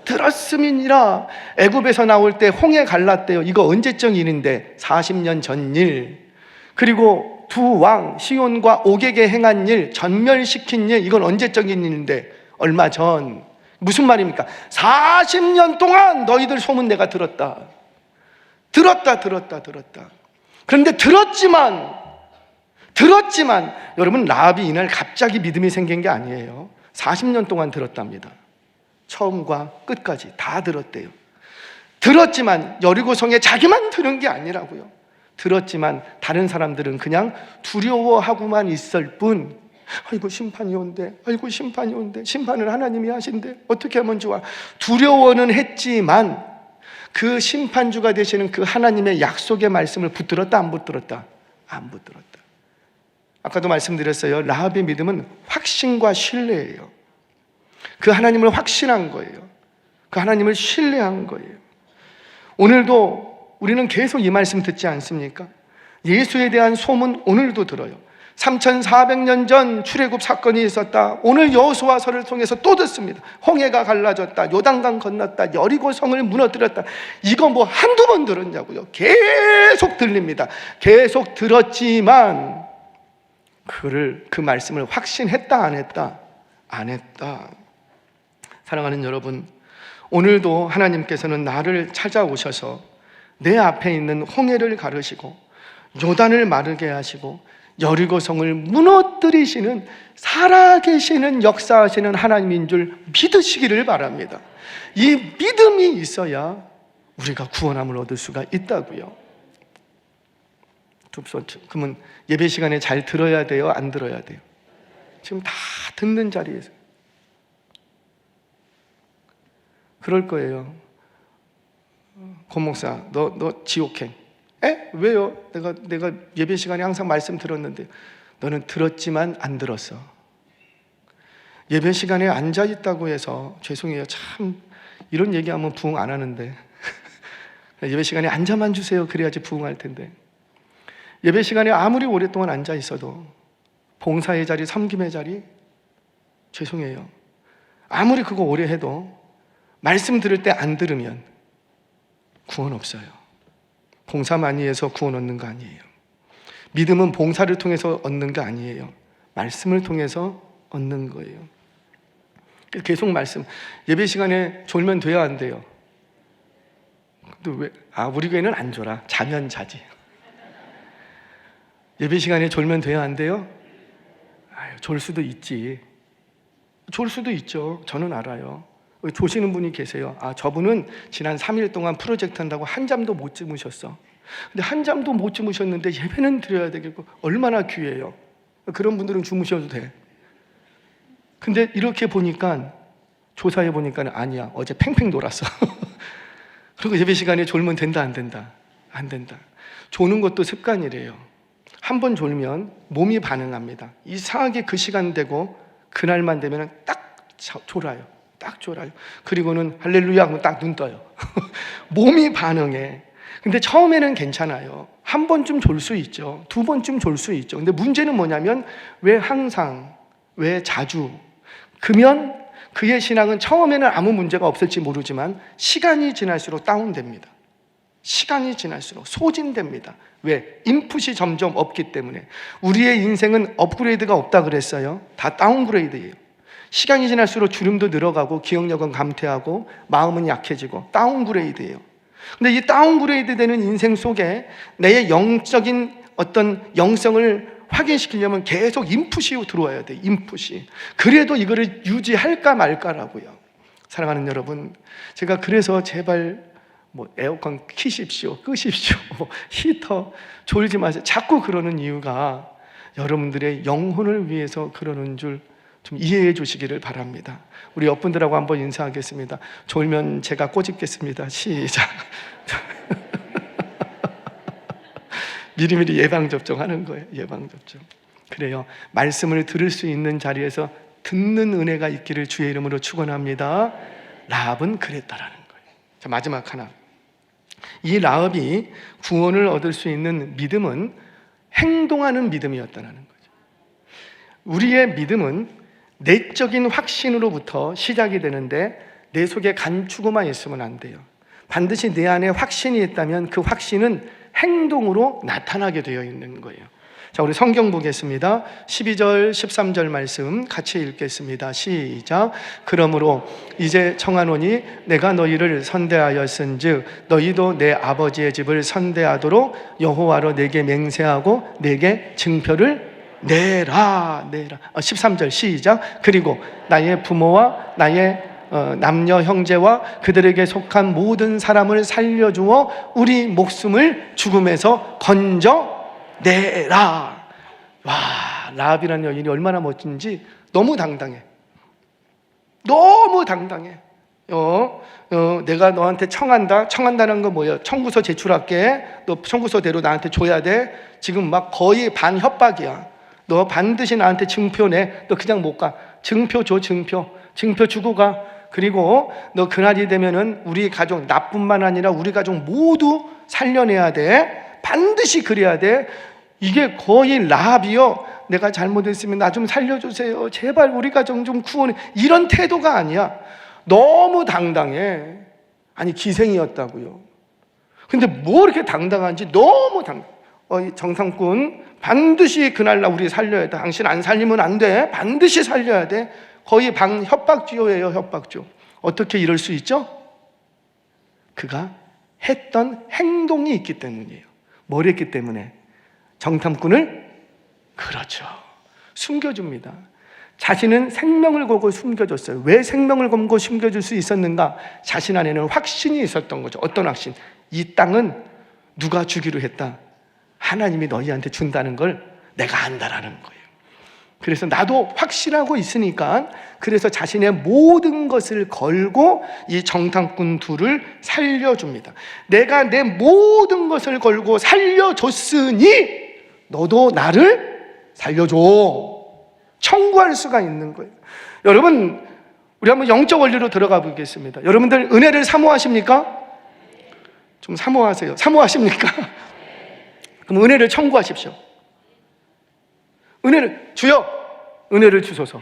들었음이니라. 애굽에서 나올 때 홍해 갈랐대요. 이거 언제적 일인데? 40년 전 일. 그리고 두 왕 시온과 옥에게 행한 일, 전멸시킨 일, 이건 언제적 일인데? 얼마 전. 무슨 말입니까? 40년 동안 너희들 소문 내가 들었다. 그런데 들었지만 여러분, 라합이 이날 갑자기 믿음이 생긴 게 아니에요. 40년 동안 들었답니다. 처음과 끝까지 다 들었대요. 들었지만 여리고성에 자기만 들은 게 아니라고요. 들었지만 다른 사람들은 그냥 두려워하고만 있을 뿐, 아이고 심판이 온대, 심판을 하나님이 하신대, 어떻게 하면 좋아. 두려워는 했지만 그 심판주가 되시는 그 하나님의 약속의 말씀을 붙들었다 안 붙들었다? 안 붙들었다. 아까도 말씀드렸어요. 라합의 믿음은 확신과 신뢰예요. 그 하나님을 확신한 거예요. 그 하나님을 신뢰한 거예요. 오늘도 우리는 계속 이 말씀 듣지 않습니까? 예수에 대한 소문 오늘도 들어요. 3400년 전 출애굽 사건이 있었다. 오늘 여호수아서를 통해서 또 듣습니다. 홍해가 갈라졌다, 요단강 건넜다, 여리고성을 무너뜨렸다. 이거 뭐 한두 번 들었냐고요. 계속 들립니다. 계속 들었지만 그 말씀을 확신했다 안 했다? 안 했다. 사랑하는 여러분, 오늘도 하나님께서는 나를 찾아오셔서 내 앞에 있는 홍해를 가르시고 요단을 마르게 하시고 여리고성을 무너뜨리시는 살아계시는 역사하시는 하나님인 줄 믿으시기를 바랍니다. 이 믿음이 있어야 우리가 구원함을 얻을 수가 있다고요. 그러면 예배 시간에 잘 들어야 돼요? 안 들어야 돼요? 지금 다 듣는 자리에서 그럴 거예요. 고 목사, 너 지옥행. 에? 왜요? 내가 예배 시간에 항상 말씀 들었는데. 너는 들었지만 안 들었어. 예배 시간에 앉아 있다고 해서 죄송해요. 참 이런 얘기하면 부응 안 하는데 예배 시간에 앉아만 주세요. 그래야지 부응할 텐데. 예배 시간에 아무리 오랫동안 앉아 있어도 봉사의 자리, 섬김의 자리, 죄송해요. 아무리 그거 오래 해도 말씀 들을 때 안 들으면 구원 없어요. 봉사 많이 해서 구원 얻는 거 아니에요. 믿음은 봉사를 통해서 얻는 거 아니에요. 말씀을 통해서 얻는 거예요. 계속 말씀. 예배 시간에 졸면 돼야 안 돼요? 근데 왜? 우리 교회는 안 졸아. 자면 자지. 예배 시간에 졸면 돼야 안 돼요? 졸 수도 있지. 졸 수도 있죠. 저는 알아요. 조시는 분이 계세요. 저분은 지난 3일 동안 프로젝트 한다고 한 잠도 못 주무셨어. 근데 한 잠도 못 주무셨는데 예배는 드려야 되겠고 얼마나 귀해요. 그런 분들은 주무셔도 돼. 근데 이렇게 보니까 조사해 보니까 아니야, 어제 팽팽 돌았어. 그리고 예배 시간에 졸면 된다, 안 된다? 안 된다. 조는 것도 습관이래요. 한 번 졸면 몸이 반응합니다. 이상하게 그 시간 되고 그날만 되면 딱 졸아요. 딱 졸아요. 그리고는 할렐루야 하면 딱 눈 떠요. 몸이 반응해. 근데 처음에는 괜찮아요. 한 번쯤 졸 수 있죠. 두 번쯤 졸 수 있죠. 근데 문제는 뭐냐면 왜 항상, 왜 자주? 그러면 그의 신앙은 처음에는 아무 문제가 없을지 모르지만 시간이 지날수록 다운됩니다. 시간이 지날수록 소진됩니다. 왜? 인풋이 점점 없기 때문에. 우리의 인생은 업그레이드가 없다 그랬어요. 다 다운그레이드예요. 시간이 지날수록 주름도 늘어가고 기억력은 감퇴하고 마음은 약해지고 다운그레이드예요. 근데 이 다운그레이드 되는 인생 속에 내 영적인 어떤 영성을 확인시키려면 계속 인풋이 들어와야 돼. 인풋이. 그래도 이거를 유지할까 말까라고요. 사랑하는 여러분, 제가 그래서 제발 에어컨 키십시오, 끄십시오, 히터 졸지 마세요. 자꾸 그러는 이유가 여러분들의 영혼을 위해서 그러는 줄 좀 이해해 주시기를 바랍니다. 우리 옆분들하고 한번 인사하겠습니다. 졸면 제가 꼬집겠습니다. 시작. 미리미리 예방접종하는 거예요. 예방접종. 그래요. 말씀을 들을 수 있는 자리에서 듣는 은혜가 있기를 주의 이름으로 축원합니다. 라합은 그랬다라는 거예요. 자, 마지막 하나. 이 라합이 구원을 얻을 수 있는 믿음은 행동하는 믿음이었다는 거죠. 우리의 믿음은 내적인 확신으로부터 시작이 되는데 내 속에 감추고만 있으면 안 돼요. 반드시 내 안에 확신이 있다면 그 확신은 행동으로 나타나게 되어 있는 거예요. 자, 우리 성경 보겠습니다. 12절, 13절 말씀 같이 읽겠습니다. 시작. 그러므로 이제 청하노니 내가 너희를 선대하였은즉 너희도 내 아버지의 집을 선대하도록 여호와로 내게 맹세하고 내게 증표를 내라. 13절 시작. 그리고 나의 부모와 나의 남녀 형제와 그들에게 속한 모든 사람을 살려주어 우리 목숨을 죽음에서 건져내라. 와, 라합이라는 여인이 얼마나 멋진지. 너무 당당해. 너무 당당해. 내가 너한테 청한다는 건 뭐예요? 청구서 제출할게. 너 청구서대로 나한테 줘야 돼. 지금 막 거의 반 협박이야. 너 반드시 나한테 증표 내. 너 그냥 못 가. 증표 줘. 증표 주고 가. 그리고 너 그날이 되면은 우리 가족, 나뿐만 아니라 우리 가족 모두 살려내야 돼. 반드시 그래야 돼. 이게 거의 라합이요, 내가 잘못했으면 나 좀 살려주세요, 제발 우리 가족 좀 구원해, 이런 태도가 아니야. 너무 당당해. 아니, 기생이었다고요. 근데 뭐 이렇게 당당한지. 너무 정상꾼, 반드시 그날 나 우리 살려야 돼. 당신 안 살리면 안 돼. 반드시 살려야 돼. 거의 협박지요예요. 협박지요. 어떻게 이럴 수 있죠? 그가 했던 행동이 있기 때문이에요. 뭘 했기 때문에? 정탐꾼을, 그렇죠, 숨겨줍니다. 자신은 생명을 걸고 숨겨줬어요. 왜 생명을 걸고 숨겨줄 수 있었는가? 자신 안에는 확신이 있었던 거죠. 어떤 확신? 이 땅은 누가 주기로 했다. 하나님이 너희한테 준다는 걸 내가 안다라는 거예요. 그래서 나도 확신하고 있으니까, 그래서 자신의 모든 것을 걸고 이 정탐꾼 둘을 살려줍니다. 내가 내 모든 것을 걸고 살려줬으니 너도 나를 살려줘. 청구할 수가 있는 거예요. 여러분, 우리 한번 영적 원리로 들어가 보겠습니다. 여러분들 은혜를 사모하십니까? 좀 사모하세요. 사모하십니까? 그럼 은혜를 청구하십시오. 은혜를, 주여 은혜를 주소서.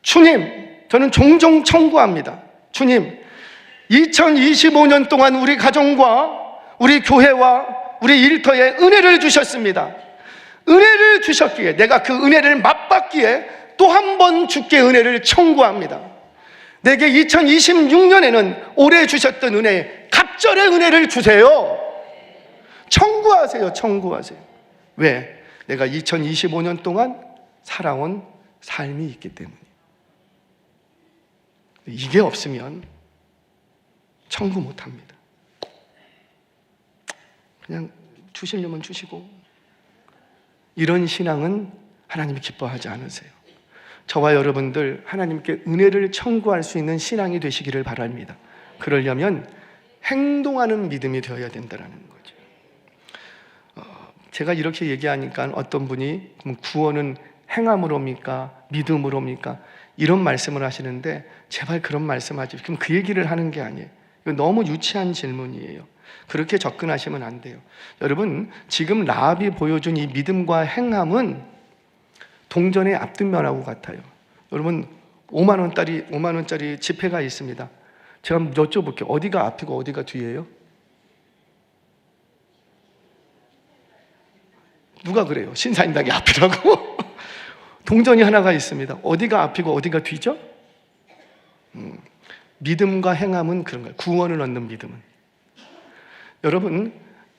주님, 저는 종종 청구합니다. 주님, 2025년 동안 우리 가정과 우리 교회와 우리 일터에 은혜를 주셨습니다. 은혜를 주셨기에, 내가 그 은혜를 맛봤기에 또 한 번 주께 은혜를 청구합니다. 내게 2026년에는 올해 주셨던 은혜, 갑절의 은혜를 주세요. 청구하세요. 청구하세요. 왜? 내가 2025년 동안 살아온 삶이 있기 때문에. 이게 없으면 청구 못합니다. 그냥 주시려면 주시고, 이런 신앙은 하나님이 기뻐하지 않으세요. 저와 여러분들 하나님께 은혜를 청구할 수 있는 신앙이 되시기를 바랍니다. 그러려면 행동하는 믿음이 되어야 된다는 거죠. 제가 이렇게 얘기하니까 어떤 분이 그럼 구원은 행함으로입니까? 믿음으로입니까? 이런 말씀을 하시는데 제발 그런 말씀하지. 그럼 그 얘기를 하는 게 아니에요. 이거 너무 유치한 질문이에요. 그렇게 접근하시면 안 돼요. 여러분, 지금 라합이 보여준 이 믿음과 행함은 동전의 앞뒷면하고 같아요. 여러분, 5만 원짜리 지폐가 있습니다. 제가 한번 여쭤볼게요. 어디가 앞이고 어디가 뒤예요? 누가 그래요? 신사임당이 앞이라고? 동전이 하나가 있습니다. 어디가 앞이고 어디가 뒤죠? 믿음과 행함은 그런 거예요. 구원을 얻는 믿음은. 여러분,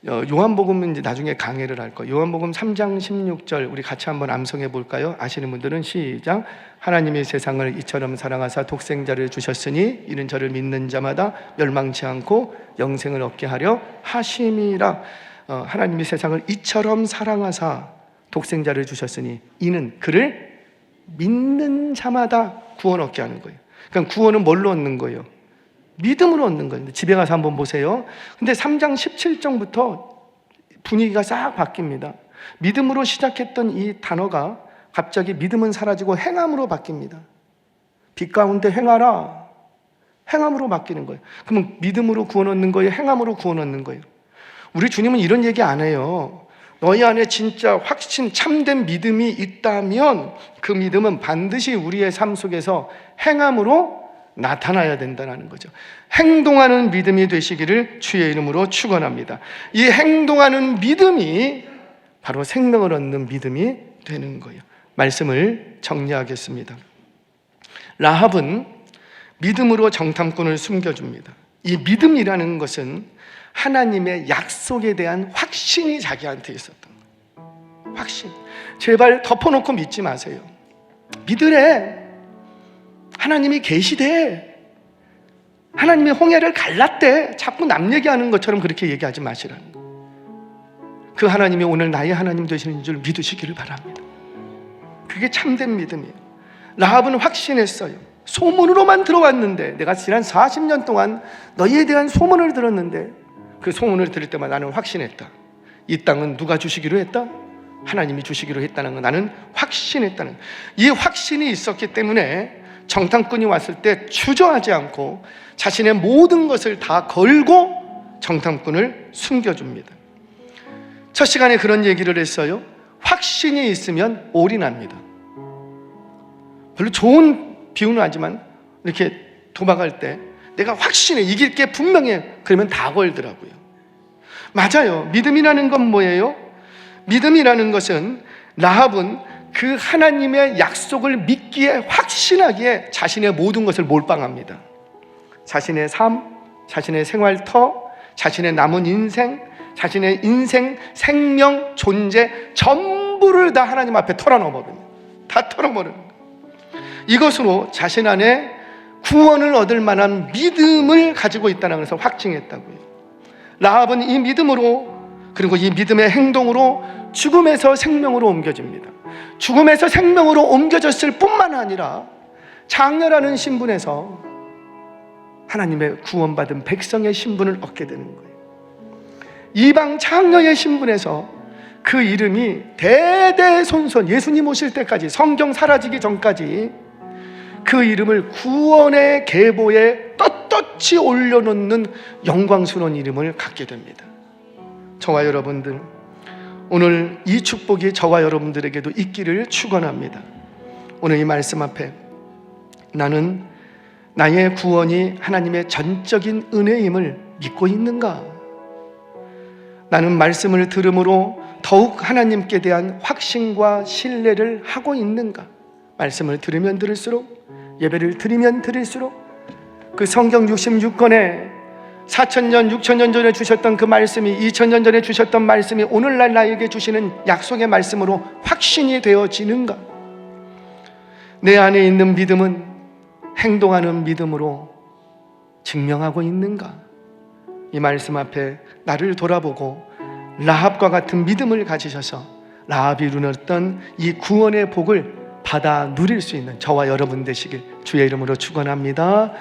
요한복음은 이제 나중에 강해를 할 거예요. 요한복음 3장 16절 우리 같이 한번 암송해 볼까요? 아시는 분들은 시작. 하나님이 세상을 이처럼 사랑하사 독생자를 주셨으니 이는 저를 믿는 자마다 멸망치 않고 영생을 얻게 하려 하심이라. 하나님이 세상을 이처럼 사랑하사 독생자를 주셨으니 이는 그를 믿는 자마다 구원 얻게 하는 거예요. 그러니까 구원은 뭘로 얻는 거예요? 믿음으로 얻는 거예요. 집에 가서 한번 보세요. 근데 3장 17절부터 분위기가 싹 바뀝니다. 믿음으로 시작했던 이 단어가 갑자기 믿음은 사라지고 행함으로 바뀝니다. 빛 가운데 행하라. 행함으로 바뀌는 거예요. 그러면 믿음으로 구원 얻는 거예요? 행함으로 구원 얻는 거예요? 우리 주님은 이런 얘기 안 해요. 너희 안에 진짜 확신, 참된 믿음이 있다면 그 믿음은 반드시 우리의 삶 속에서 행함으로 나타나야 된다는 거죠. 행동하는 믿음이 되시기를 주의 이름으로 축원합니다. 이 행동하는 믿음이 바로 생명을 얻는 믿음이 되는 거예요. 말씀을 정리하겠습니다. 라합은 믿음으로 정탐꾼을 숨겨줍니다. 이 믿음이라는 것은 하나님의 약속에 대한 확신이 자기한테 있었던 거예요. 확신. 제발 덮어놓고 믿지 마세요. 믿으래. 하나님이 계시대. 하나님이 홍해를 갈랐대. 자꾸 남 얘기하는 것처럼 그렇게 얘기하지 마시라는 거예요. 그 하나님이 오늘 나의 하나님 되시는 줄 믿으시기를 바랍니다. 그게 참된 믿음이에요. 라합은 확신했어요. 소문으로만 들어왔는데, 내가 지난 40년 동안 너희에 대한 소문을 들었는데 그 소문을 들을 때마다 나는 확신했다. 이 땅은 누가 주시기로 했다? 하나님이 주시기로 했다는 거 나는 확신했다는 거. 이 확신이 있었기 때문에 정탐꾼이 왔을 때 주저하지 않고 자신의 모든 것을 다 걸고 정탐꾼을 숨겨줍니다. 첫 시간에 그런 얘기를 했어요. 확신이 있으면 올인합니다. 별로 좋은 비유는 아니지만 이렇게 도박할 때 내가 확신해, 이길 게 분명해, 그러면 다 걸더라고요. 맞아요. 믿음이라는 건 뭐예요? 믿음이라는 것은 라합은 그 하나님의 약속을 믿기에 확신하기에 자신의 모든 것을 몰빵합니다. 자신의 삶, 자신의 생활터, 자신의 남은 인생, 자신의 인생, 생명, 존재 전부를 다 하나님 앞에 털어넣어버립니다. 다 털어버립니다. 이것으로 자신 안에 구원을 얻을 만한 믿음을 가지고 있다는 것을 확증했다고요. 라합은 이 믿음으로, 그리고 이 믿음의 행동으로 죽음에서 생명으로 옮겨집니다. 죽음에서 생명으로 옮겨졌을 뿐만 아니라 장녀라는 신분에서 하나님의 구원받은 백성의 신분을 얻게 되는 거예요. 이방 장녀의 신분에서 그 이름이 대대손손 예수님 오실 때까지, 성경 사라지기 전까지 그 이름을 구원의 계보에 떳떳이 올려놓는 영광스러운 이름을 갖게 됩니다. 저와 여러분들, 오늘 이 축복이 저와 여러분들에게도 있기를 축원합니다. 오늘 이 말씀 앞에 나는 나의 구원이 하나님의 전적인 은혜임을 믿고 있는가? 나는 말씀을 들음으로 더욱 하나님께 대한 확신과 신뢰를 하고 있는가? 말씀을 들으면 들을수록, 예배를 드리면 드릴수록 그 성경 66권에 4,000년, 6,000년 전에 주셨던 그 말씀이, 2,000년 전에 주셨던 말씀이 오늘날 나에게 주시는 약속의 말씀으로 확신이 되어지는가? 내 안에 있는 믿음은 행동하는 믿음으로 증명하고 있는가? 이 말씀 앞에 나를 돌아보고 라합과 같은 믿음을 가지셔서 라합이 누렸던 이 구원의 복을 받아 누릴 수 있는 저와 여러분 되시길 주의 이름으로 축원합니다.